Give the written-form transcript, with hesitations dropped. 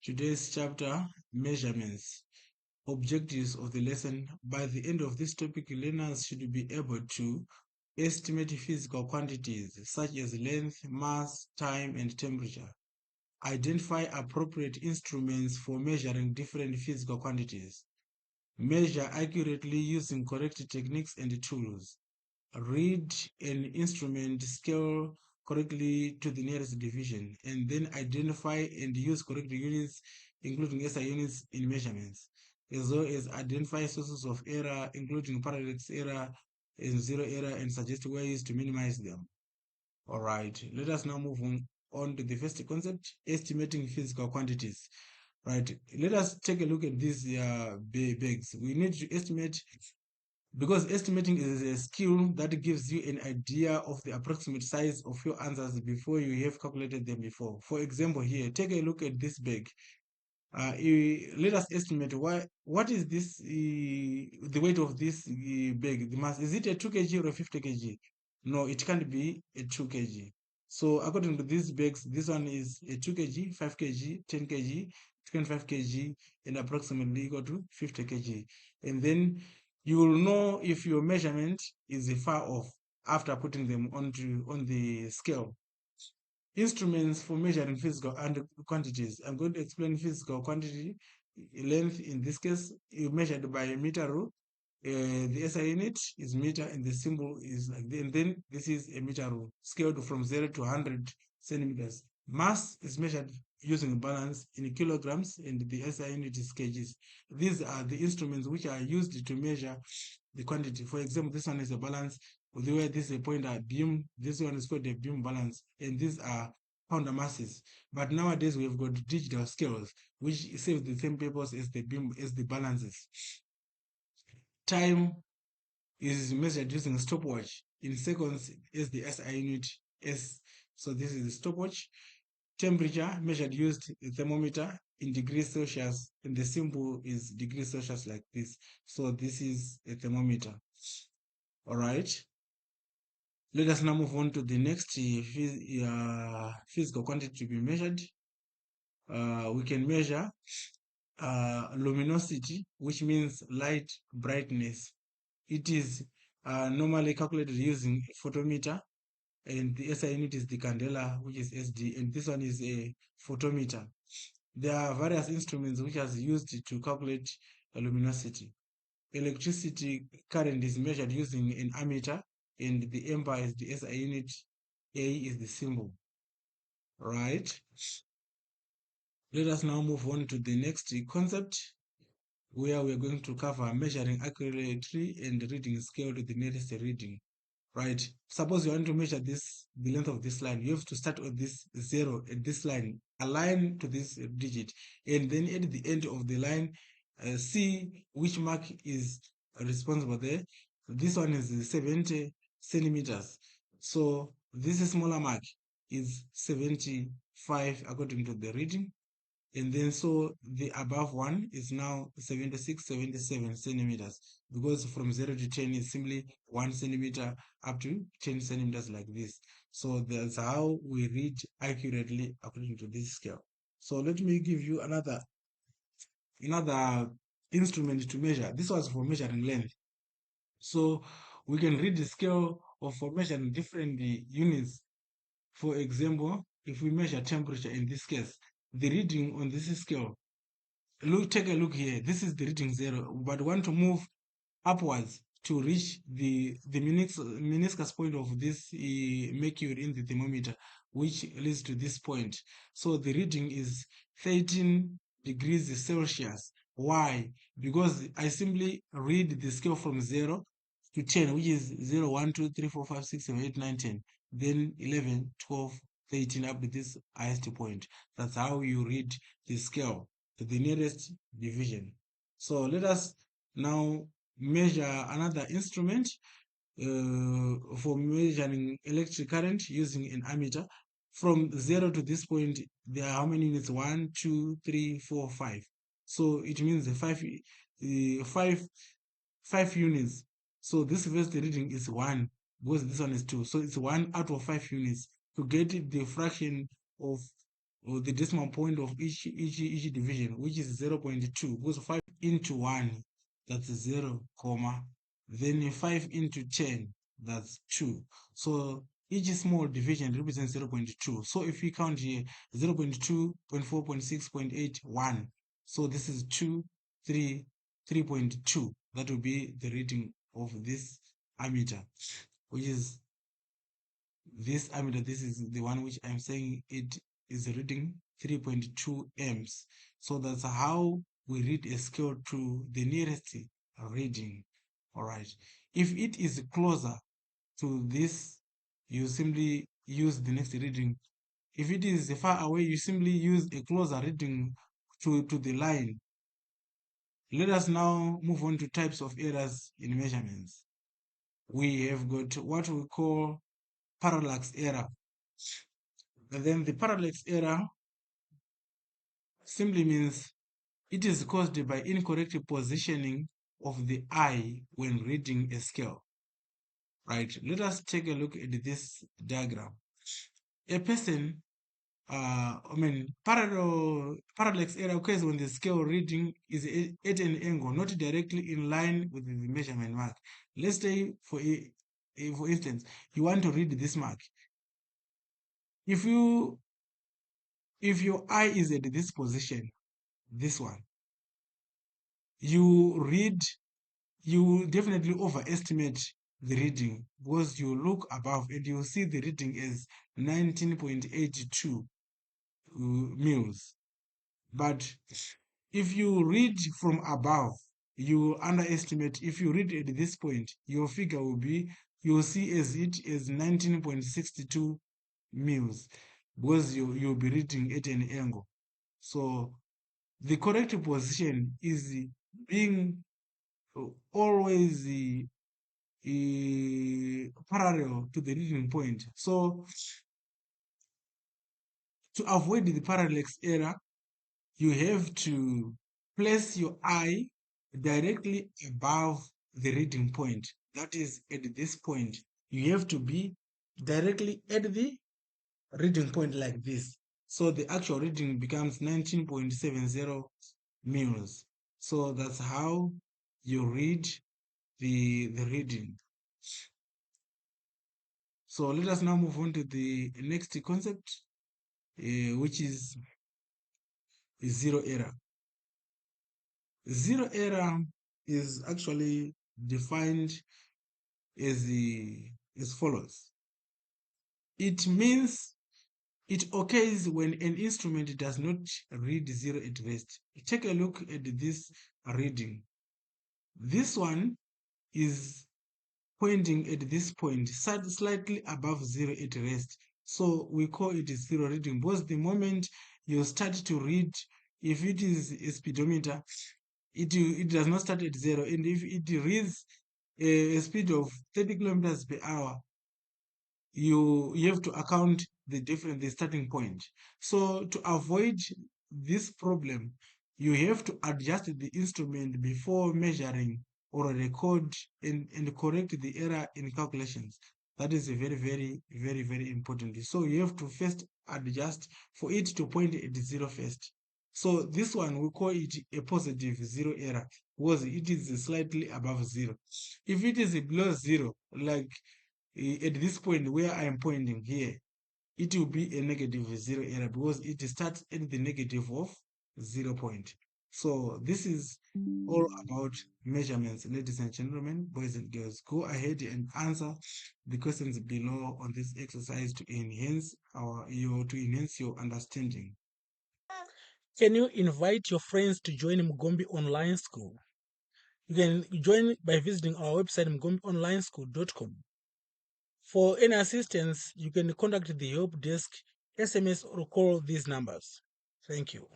Today's chapter, measurements. Objectives of the lesson. By the end of this topic, learners should be able to estimate physical quantities such as length, mass, time, and temperature. Identify appropriate instruments for measuring different physical quantities. Measure accurately using correct techniques and tools. Read an instrument scale correctly to the nearest division, and then identify and use correct units, including SI units in measurements, as well as identify sources of error, including parallax error and zero error, and suggest ways to minimize them. All right, let us now move on to the first concept, estimating physical quantities. Right, let us take a look at these bags. We need to estimate, because estimating is a skill that gives you an idea of the approximate size of your answers before you have calculated them before. For example, here, take a look at this bag. Let us estimate what is this, the weight of this bag, the mass. Is it a 2 kg or a 50 kg? No, it can't be a 2 kg. So according to these bags, this one is a 2 kg, 5 kg, 10 kg, 25 kg, and approximately equal to 50 kg. And then you will know if your measurement is far off after putting them on the scale. Instruments for measuring physical and quantities. I'm going to explain physical quantity. Length, in this case, is measured by a meter rule. The SI unit is meter, and the symbol is like this. And then this is a meter rule, scaled from 0 to 100 centimeters. Mass is measured using balance in kilograms, and the SI unit is kgs. These are the instruments which are used to measure the quantity. For example, this one is a balance, where this is a pointer beam. This one is called a beam balance, and these are pounder masses. But nowadays we have got digital scales, which serve the same purpose as the beam, as the balances. Time is measured using a stopwatch in seconds as the SI unit S. So this is the stopwatch. Temperature measured used a thermometer in degrees Celsius, and the symbol is degrees Celsius like this. So this is a thermometer. All right. Let us now move on to the next physical quantity to be measured. We can measure luminosity, which means light brightness. It is normally calculated using a photometer, and the SI unit is the candela, which is SD, and this one is a photometer. There are various instruments which are used to calculate luminosity. Electricity current is measured using an ammeter, and the ampere is the SI unit, A is the symbol. Right? Let us now move on to the next concept, where we are going to cover measuring accurately and reading scale to the nearest reading. Right? Suppose you want to measure this, the length of this line, you have to start with this 0 at this line, align to this digit, and then at the end of the line, see which mark is responsible there. This one is 70 centimeters. So this smaller mark is 75 according to the reading. And then so the above one is now 76, 77 centimeters, because from 0 to 10 is simply 1 centimeter up to 10 centimeters like this. So that's how we read accurately according to this scale. So let me give you another instrument to measure. This was for measuring length. So we can read the scale for measuring different units. For example, if we measure temperature in this case, the reading on this scale, take a look here. This is the reading 0, but want to move upwards to reach the meniscus point of this mercury in the thermometer, which leads to this point. So the reading is 13 degrees Celsius. Why? Because I simply read the scale from 0 to 10, which is 0, 1, 2, 3, 4, 5, 6, 7, 8, 9, 10, then 11, 12, 13 up to this highest point. That's how you read the scale to the nearest division. So let us now measure another instrument for measuring electric current using an ammeter. From 0 to this point, there are how many units? 1, 2, 3, 4, 5. So it means five units. So this first reading is 1, because this one is 2. So it's 1 out of 5 units. To get the fraction of or the decimal point of each division, which is 0.2, because 5 into 1, that's 0, comma, then 5 into 10, that's 2. So each small division represents 0.2. So if we count here 0.2, 0.4, 0.6, 0.8, 1. So this is 2, 3, 3.2. That will be the reading of this ammeter, which is this ammeter. This is the one which I'm saying it is reading 3.2 amps. So that's how we read a scale to the nearest reading. All right. If it is closer to this, you simply use the next reading. If it is far away, you simply use a closer reading to the line. Let us now move on to types of errors in measurements. We have got what we call parallax error. And then the parallax error simply means it is caused by incorrect positioning of the eye when reading a scale. Right, let us take a look at this diagram. A person, parallax error occurs when the scale reading is at an angle not directly in line with the measurement mark. Let's say, for instance, you want to read this mark. If your eye is at this position, this one, you definitely overestimate the reading, because you look above and you see the reading is 19.82 mils. But if you read from above, you underestimate. If you read at this point, your figure will be, you'll see as it is 19.62 mils, because you'll be reading at an angle. So the correct position is being always parallel to the reading point. So to avoid the parallax error, you have to place your eye directly above the reading point. That is, at this point, you have to be directly at the reading point like this. So the actual reading becomes 19.70 mils. So that's how you read the reading. So let us now move on to the next concept, which is zero error. Zero error is actually defined as follows. It means it occurs when an instrument does not read zero at rest. Take a look at this reading. This one is pointing at this point, slightly above zero at rest. So we call it a zero reading, because the moment you start to read, if it is a speedometer, it does not start at zero. And if it reads a speed of 30 kilometers per hour, you have to account the starting point. So to avoid this problem, you have to adjust the instrument before measuring or record and correct the error in calculations. That is a very, very, very, very important. So you have to first adjust for it to point at zero first. So this one, we call it a positive zero error, because it is slightly above zero. If it is below zero, like at this point where I am pointing here, it will be a negative zero error, because it starts at the negative of 0 point. So this is all about measurements, ladies and gentlemen, boys and girls. Go ahead and answer the questions below on this exercise to enhance your understanding. Can you invite your friends to join Mugombi Online School? You can join by visiting our website, mugombionlineschool.com. For any assistance, you can contact the help desk, SMS, or call these numbers. Thank you.